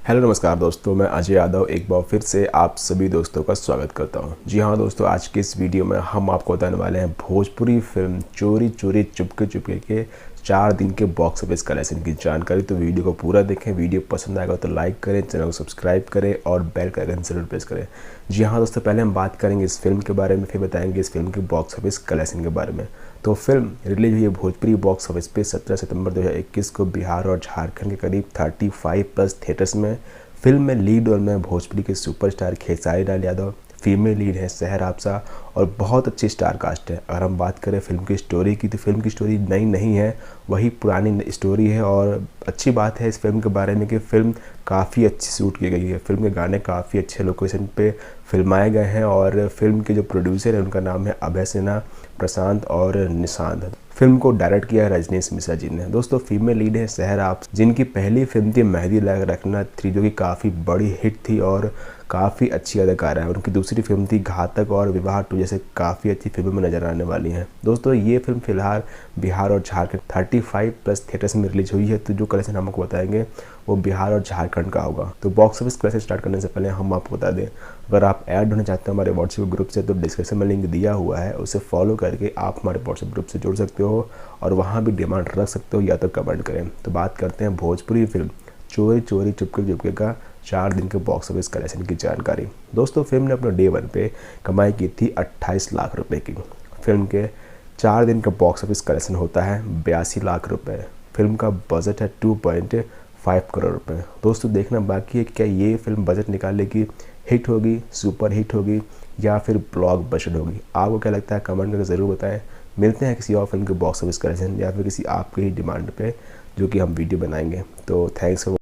Hello नमस्कार दोस्तों, मैं अजय यादव एक बार फिर से आप सभी दोस्तों का स्वागत करता हूं। जी हाँ दोस्तों, आज के इस वीडियो में हम आपको बताने वाले हैं भोजपुरी फिल्म चोरी चोरी चुपके चुपके के 4 दिन के बॉक्स ऑफिस कलेक्शन की जानकारी। तो वीडियो को पूरा देखें, वीडियो पसंद आएगा तो लाइक करें, चैनल को सब्सक्राइब करें और बेल का आइकन जरूर प्रेस करें। जी हाँ दोस्तों, पहले हम बात करेंगे इस फिल्म के बारे में, फिर बताएंगे इस फिल्म के बॉक्स ऑफिस कलेक्शन के बारे में। तो फिल्म रिलीज हुई है भोजपुरी बॉक्स ऑफिस पे 17 सितंबर 2021 को बिहार और झारखंड के करीब 35+ थिएटर्स में। फिल्म में लीड रोल में भोजपुरी के superstar Khesari Lal Yadav, female lead है सहर आपसा और बहुत अच्छी स्टार कास्ट है। अगर हम बात करें फिल्म की स्टोरी की, तो फिल्म की स्टोरी नई नहीं है, वही पुरानी स्टोरी है। और अच्छी बात है इस फिल्म के बारे में कि फिल्म काफ़ी अच्छी शूट की गई है। फिल्म के गाने काफ़ी अच्छे लोकेशन पे फिल्माए गए हैं और फिल्म के जो प्रोड्यूसर हैं उनका नाम है अभय सिन्हा, प्रशांत और निशांत। फिल्म को डायरेक्ट किया है रजनीश मिश्रा जी ने। दोस्तों फीमेल लीड है सहर आप, जिनकी पहली फिल्म थी मेहंदी लगा रखना 3, जो कि काफ़ी बड़ी हिट थी और काफ़ी अच्छी अदाकारा है। उनकी दूसरी फिल्म थी घातक और विवाह 2 जैसे काफ़ी अच्छी फिल्मों में नजर आने वाली हैं। दोस्तों ये फिल्म फिलहाल बिहार और झारखंड 35+ थिएटर्स में रिलीज हुई है। तो जो कलेक्शन हम आपको बताएंगे वो बिहार और झारखंड का होगा। तो बॉक्स ऑफिस कलेक्शन स्टार्ट करने से पहले हम आपको बता दें, अगर आप ऐड होना चाहते हैं हमारे व्हाट्सएप ग्रुप से तो डिस्क्रिप्शन में लिंक दिया हुआ है, उसे फॉलो करके आप हमारे व्हाट्सएप ग्रुप से जुड़ सकते हो और वहाँ भी डिमांड रख सकते हो या तो कमेंट करें। तो बात करते हैं भोजपुरी फिल्म चोरी चोरी चुपके चुपके का 4 दिन के बॉक्स ऑफिस कलेक्शन की जानकारी। दोस्तों फिल्म ने अपने डे 1 पे कमाई की थी 28 लाख रुपए की। फिल्म के 4 दिन का बॉक्स ऑफिस कलेक्शन होता है 82 लाख रुपए। फिल्म का बजट है 2.5 करोड़ रुपए। दोस्तों देखना बाकी है क्या ये फिल्म बजट निकालने की हिट होगी, सुपर हिट होगी या फिर ब्लॉकबस्टर होगी। आपको क्या लगता है कमेंट करके ज़रूर बताएं। मिलते हैं किसी और फिल्म के बॉक्स ऑफिस कलेक्शन या फिर किसी आपके ही डिमांड पे जो कि हम वीडियो बनाएंगे। तो थैंक्स फॉर